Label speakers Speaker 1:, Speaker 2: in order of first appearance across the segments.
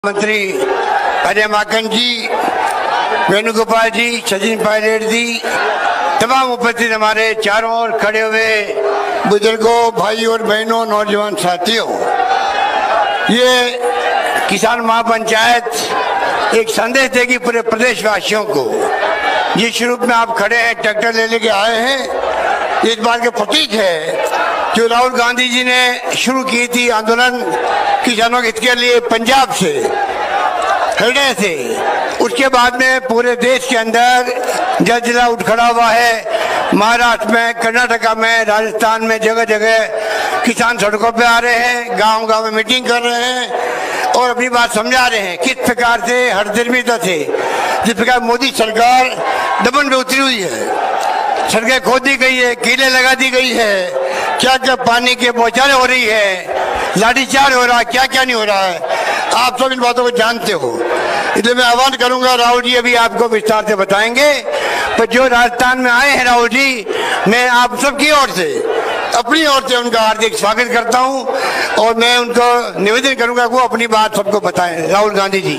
Speaker 1: मंत्री अजय माकन जी, वेणुगोपाल जी, सचिन पायलट जी, तमाम उपस्थित हमारे चारों ओर खड़े हुए बुजुर्गों, भाई और बहनों, नौजवान साथियों, ये किसान महापंचायत एक संदेश देगी पूरे प्रदेशवासियों को। जिस रूप में आप खड़े हैं, ट्रैक्टर ले लेके आए हैं, इस बात के प्रतीक है जो राहुल गांधी जी ने शुरू की थी आंदोलन किसानों के हित के लिए पंजाब से, हरियाणा से। उसके बाद में पूरे देश के अंदर जलजिला उठ खड़ा हुआ है। महाराष्ट्र में, कर्नाटका में, राजस्थान में जगह जगह किसान सड़कों पे आ रहे हैं, गांव गांव में मीटिंग कर रहे हैं और अपनी बात समझा रहे हैं। किस प्रकार से हरदर्मिता से, जिस प्रकार मोदी सरकार दमन में उतरी हुई है, सड़कें खोद दी गई है, कीले लगा दी गई है, क्या क्या पानी के बौछारें हो रही है, लाठीचार्ज हो रहा है, क्या क्या नहीं हो रहा है, आप सब इन बातों को जानते हो। इसलिए मैं आह्वान करूंगा, राहुल जी अभी आपको विस्तार से बताएंगे, पर जो राजस्थान में आए हैं राहुल जी, मैं आप सबकी ओर से, अपनी ओर से उनका हार्दिक स्वागत करता हूं और मैं उनको निवेदन करूंगा वो अपनी बात सबको बताएं। राहुल गांधी जी।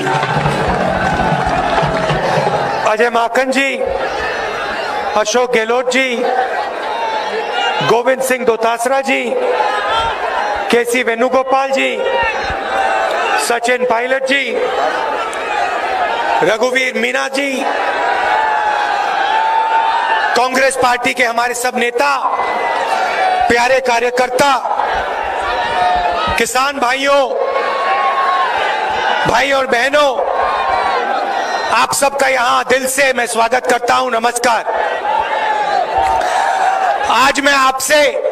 Speaker 2: अजय माकन जी, अशोक गहलोत जी, गोविंद सिंह दोतासरा जी, केसी वेणुगोपाल जी, सचिन पायलट जी, रघुवीर मीना जी, कांग्रेस पार्टी के हमारे सब नेता, प्यारे कार्यकर्ता, किसान भाइयों, भाई और बहनों, आप सबका यहां दिल से मैं स्वागत करता हूं। नमस्कार। आज मैं आपसे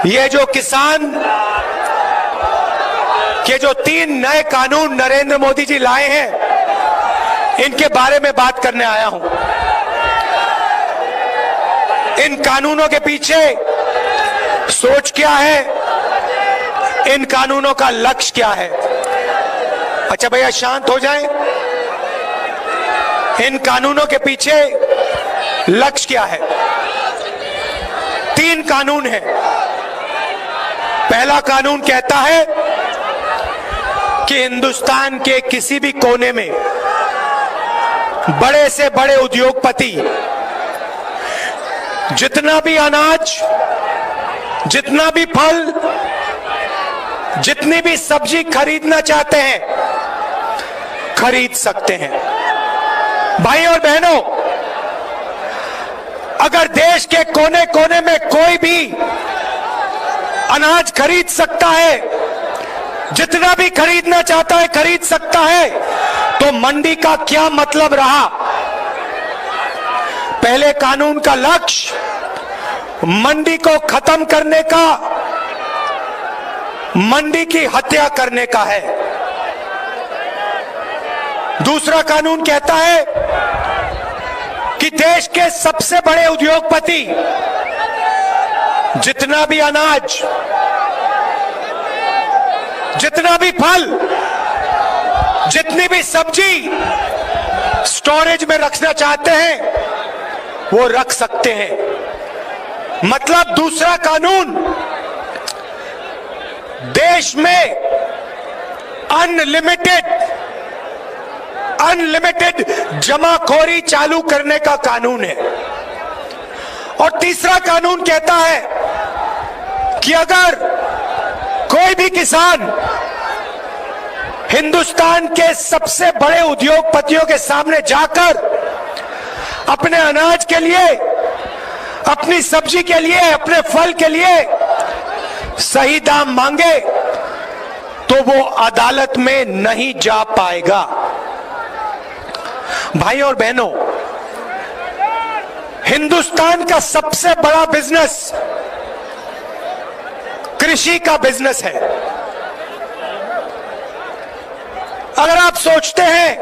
Speaker 2: ये जो किसान के जो 3 नए कानून नरेंद्र मोदी जी लाए हैं, इनके बारे में बात करने आया हूं। इन कानूनों के पीछे सोच क्या है, इन कानूनों का लक्ष्य क्या है। अच्छा भैया शांत हो जाएं। इन कानूनों के पीछे लक्ष्य क्या है? 3 कानून हैं। पहला कानून कहता है कि हिंदुस्तान के किसी भी कोने में बड़े से बड़े उद्योगपति जितना भी अनाज, जितना भी फल, जितनी भी सब्जी खरीदना चाहते हैं, खरीद सकते हैं। भाई और बहनों, अगर देश के कोने कोने में कोई भी अनाज खरीद सकता है, जितना भी खरीदना चाहता है खरीद सकता है, तो मंडी का क्या मतलब रहा? पहले कानून का लक्ष्य मंडी को खत्म करने का, मंडी की हत्या करने का है। दूसरा कानून कहता है कि देश के सबसे बड़े उद्योगपति जितना भी अनाज, जितना भी फल, जितनी भी सब्जी स्टोरेज में रखना चाहते हैं, वो रख सकते हैं। मतलब दूसरा कानून देश में अनलिमिटेड जमाखोरी चालू करने का कानून है। और तीसरा कानून कहता है कि अगर कोई भी किसान हिंदुस्तान के सबसे बड़े उद्योगपतियों के सामने जाकर अपने अनाज के लिए, अपनी सब्जी के लिए, अपने फल के लिए सही दाम मांगे, तो वो अदालत में नहीं जा पाएगा। भाई और बहनों, हिंदुस्तान का सबसे बड़ा बिजनेस कृषि का बिजनेस है। अगर आप सोचते हैं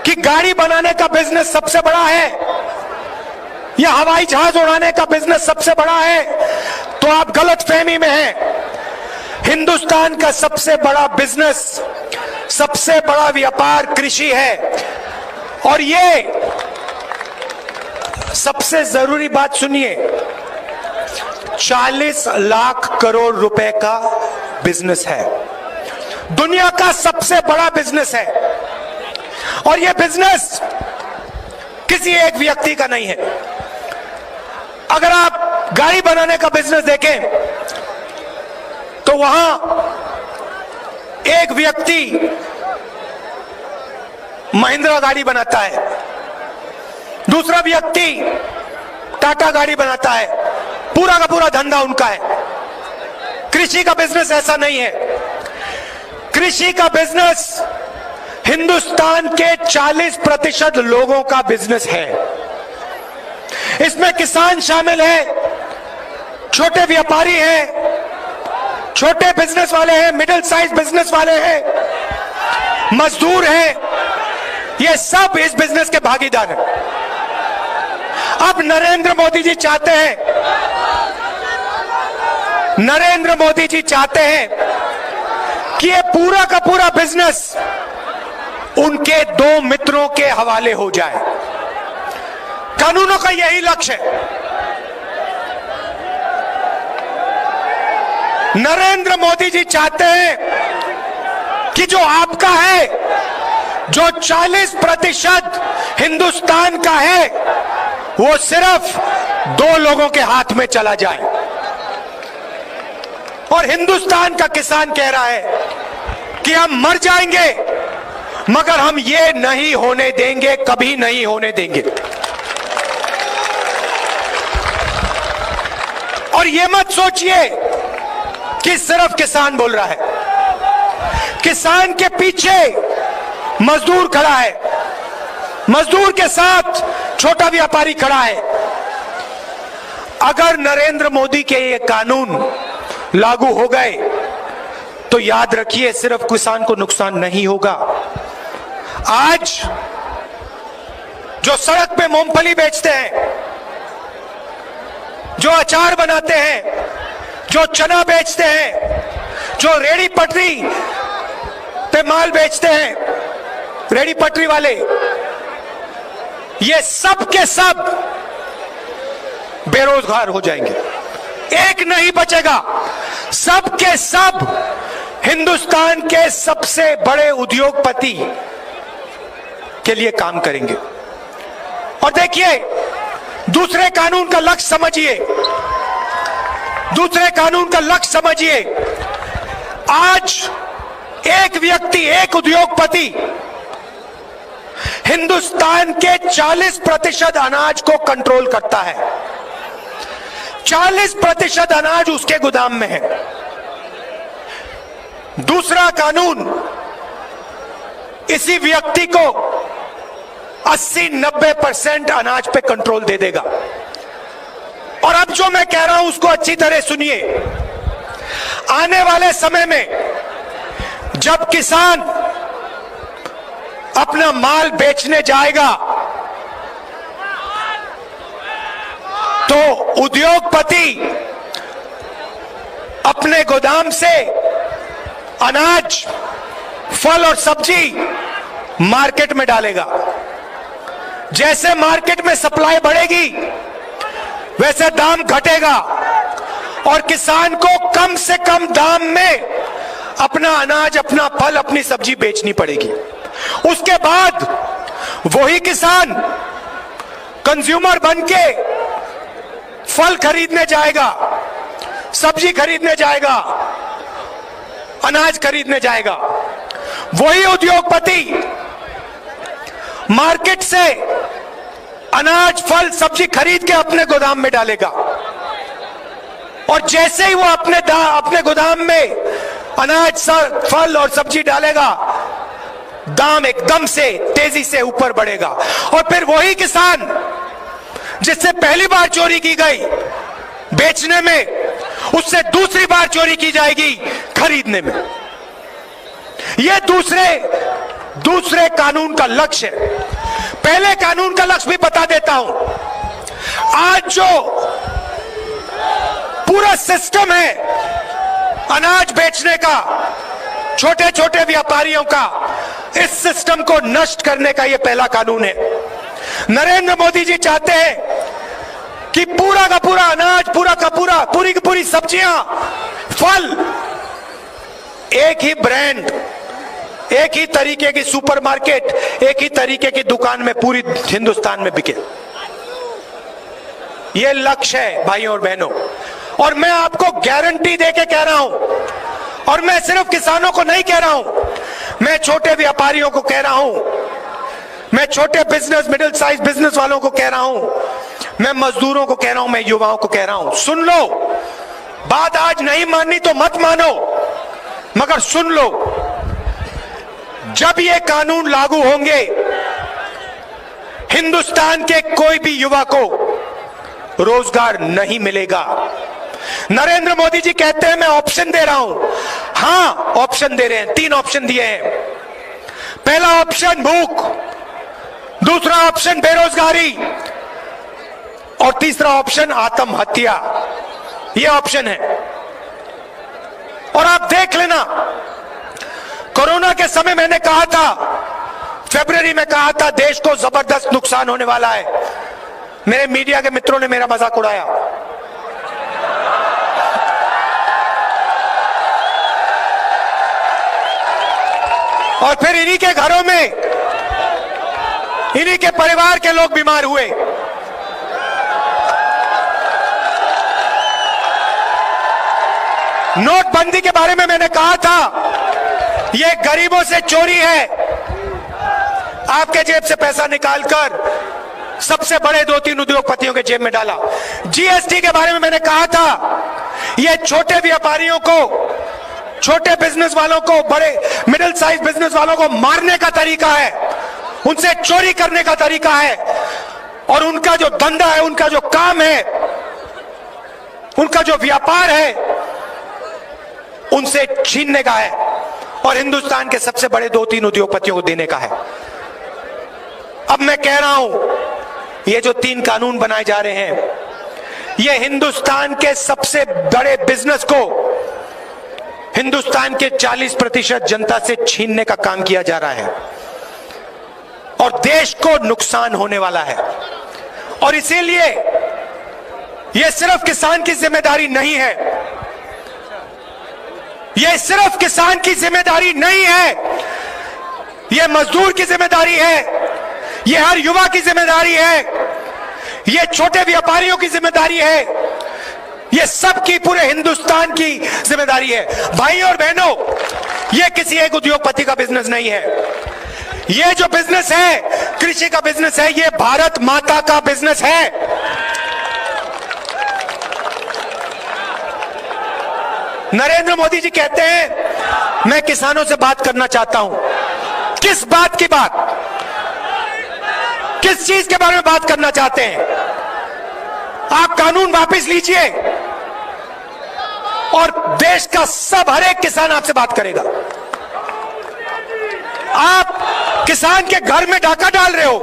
Speaker 2: कि गाड़ी बनाने का बिजनेस सबसे बड़ा है या हवाई जहाज उड़ाने का बिजनेस सबसे बड़ा है, तो आप गलतफहमी में हैं। हिंदुस्तान का सबसे बड़ा बिजनेस, सबसे बड़ा व्यापार कृषि है। और ये सबसे जरूरी बात सुनिए, 40 लाख करोड़ रुपए का बिजनेस है, दुनिया का सबसे बड़ा बिजनेस है। और यह बिजनेस किसी एक व्यक्ति का नहीं है। अगर आप गाड़ी बनाने का बिजनेस देखें तो वहां एक व्यक्ति महिंद्रा गाड़ी बनाता है, दूसरा व्यक्ति टाटा गाड़ी बनाता है, पूरा का पूरा धंधा उनका है। कृषि का बिजनेस ऐसा नहीं है। कृषि का बिजनेस हिंदुस्तान के 40% लोगों का बिजनेस है। इसमें किसान शामिल है, छोटे व्यापारी हैं, छोटे बिजनेस वाले हैं, मिडिल साइज बिजनेस वाले हैं, मजदूर हैं, ये सब इस बिजनेस के भागीदार हैं। अब नरेंद्र मोदी जी चाहते हैं, नरेंद्र मोदी जी चाहते हैं कि ये पूरा का पूरा बिजनेस उनके दो मित्रों के हवाले हो जाए। कानूनों का यही लक्ष्य है। नरेंद्र मोदी जी चाहते हैं कि जो आपका है, जो 40% हिंदुस्तान का है, वो सिर्फ दो लोगों के हाथ में चला जाए। और हिंदुस्तान का किसान कह रहा है कि हम मर जाएंगे मगर हम ये नहीं होने देंगे, कभी नहीं होने देंगे। और ये मत सोचिए कि सिर्फ किसान बोल रहा है। किसान के पीछे मजदूर खड़ा है, मजदूर के साथ छोटा व्यापारी खड़ा है। अगर नरेंद्र मोदी के ये कानून लागू हो गए तो याद रखिए सिर्फ किसान को नुकसान नहीं होगा। आज जो सड़क पे मूंगफली बेचते हैं, जो अचार बनाते हैं, जो चना बेचते हैं, जो रेड़ी पटरी पे माल बेचते हैं, रेड़ी पटरी वाले, ये सब के सब बेरोजगार हो जाएंगे। एक नहीं बचेगा, सब के सब हिंदुस्तान के सबसे बड़े उद्योगपति के लिए काम करेंगे। और देखिए, दूसरे कानून का लक्ष्य समझिए, दूसरे कानून का लक्ष्य समझिए। आज एक व्यक्ति, एक उद्योगपति हिंदुस्तान के 40% अनाज को कंट्रोल करता है। 40% अनाज उसके गोदाम में है। दूसरा कानून इसी व्यक्ति को 80-90% अनाज पे कंट्रोल दे देगा। और अब जो मैं कह रहा हूं उसको अच्छी तरह सुनिए। आने वाले समय में जब किसान अपना माल बेचने जाएगा तो उद्योगपति अपने गोदाम से अनाज, फल और सब्जी मार्केट में डालेगा। जैसे मार्केट में सप्लाई बढ़ेगी वैसे दाम घटेगा और किसान को कम से कम दाम में अपना अनाज, अपना फल, अपनी सब्जी बेचनी पड़ेगी। उसके बाद वही किसान कंज्यूमर बनके फल खरीदने जाएगा, सब्जी खरीदने जाएगा, अनाज खरीदने जाएगा। वही उद्योगपति मार्केट से अनाज, फल, सब्जी खरीद के अपने गोदाम में डालेगा। और जैसे ही वो अपने गोदाम में अनाज, फल और सब्जी डालेगा, दाम एकदम से तेजी से ऊपर बढ़ेगा। और फिर वही किसान जिससे पहली बार चोरी की गई बेचने में, उससे दूसरी बार चोरी की जाएगी खरीदने में। यह दूसरे कानून का लक्ष्य है। पहले कानून का लक्ष्य भी बता देता हूं। आज जो पूरा सिस्टम है अनाज बेचने का, छोटे छोटे व्यापारियों का, इस सिस्टम को नष्ट करने का यह पहला कानून है। नरेंद्र मोदी जी चाहते हैं कि पूरा का पूरा अनाज, पूरा का पूरा, पूरी की पूरी सब्जियां, फल एक ही ब्रांड, एक ही तरीके की सुपरमार्केट, एक ही तरीके की दुकान में पूरी हिंदुस्तान में बिके। यह लक्ष्य है भाइयों और बहनों, और मैं आपको गारंटी देके कह रहा हूं, और मैं सिर्फ किसानों को नहीं कह रहा हूं, मैं छोटे व्यापारियों को कह रहा हूं, मैं छोटे बिजनेस, मिडिल साइज बिजनेस वालों को कह रहा हूं, मैं मजदूरों को कह रहा हूं, मैं युवाओं को कह रहा हूं, सुन लो। बात आज नहीं माननी तो मत मानो, मगर सुन लो, जब ये कानून लागू होंगे, हिंदुस्तान के कोई भी युवा को रोजगार नहीं मिलेगा। नरेंद्र मोदी जी कहते हैं मैं ऑप्शन दे रहा हूं। हां, ऑप्शन दे रहे हैं, 3 ऑप्शन दिए हैं। पहला ऑप्शन भूख, दूसरा ऑप्शन बेरोजगारी, और तीसरा ऑप्शन आत्महत्या। यह ऑप्शन है। और आप देख लेना, कोरोना के समय मैंने कहा था, फरवरी में कहा था, देश को जबरदस्त नुकसान होने वाला है। मेरे मीडिया के मित्रों ने मेरा मजाक उड़ाया, और फिर इन्हीं के घरों में, इन्हीं के परिवार के लोग बीमार हुए। नोटबंदी के बारे में मैंने कहा था, यह गरीबों से चोरी है। आपके जेब से पैसा निकालकर सबसे बड़े 2-3 उद्योगपतियों के जेब में डाला। जीएसटी के बारे में मैंने कहा था, यह छोटे व्यापारियों को, छोटे बिजनेस वालों को, बड़े मिडिल साइज बिजनेस वालों को मारने का तरीका है, उनसे चोरी करने का तरीका है, और उनका जो धंधा है, उनका जो काम है, उनका जो व्यापार है, उनसे छीनने का है, और हिंदुस्तान के सबसे बड़े 2-3 उद्योगपतियों को देने का है। अब मैं कह रहा हूं, ये जो 3 कानून बनाए जा रहे हैं, ये हिंदुस्तान के सबसे बड़े बिजनेस को, हिंदुस्तान के 40% जनता से छीनने का काम किया जा रहा है, और देश को नुकसान होने वाला है। और इसीलिए यह सिर्फ किसान की जिम्मेदारी नहीं है, यह सिर्फ किसान की जिम्मेदारी नहीं है, यह मजदूर की जिम्मेदारी है, यह हर युवा की जिम्मेदारी है, यह छोटे व्यापारियों की जिम्मेदारी है, यह सबकी, पूरे हिंदुस्तान की जिम्मेदारी है। भाइयों और बहनों, यह किसी एक उद्योगपति का बिजनेस नहीं है। यह जो बिजनेस है, कृषि का बिजनेस है, यह भारत माता का बिजनेस है। नरेंद्र मोदी जी कहते हैं मैं किसानों से बात करना चाहता हूं। किस बात की बात, किस चीज के बारे में बात करना चाहते हैं? आप कानून वापस लीजिए, और देश का हर एक किसान आपसे बात करेगा। आप किसान के घर में डाका डाल रहे हो,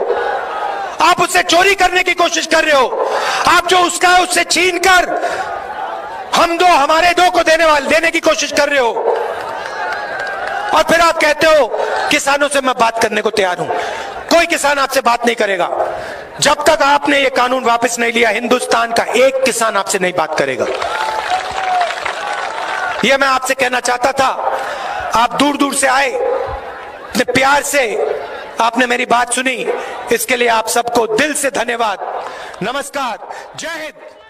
Speaker 2: आप उससे चोरी करने की कोशिश कर रहे हो, आप जो उसका है उससे छीन कर हम दो हमारे दो को देने की कोशिश कर रहे हो, और फिर आप कहते हो किसानों से मैं बात करने को तैयार हूं। कोई किसान आपसे बात नहीं करेगा जब तक आपने ये कानून वापस नहीं लिया। हिंदुस्तान का एक किसान आपसे नहीं बात करेगा। ये मैं आपसे कहना चाहता था। आप दूर दूर से आए, इतने प्यार से आपने मेरी बात सुनी, इसके लिए आप सबको दिल से धन्यवाद। नमस्कार, जय हिंद।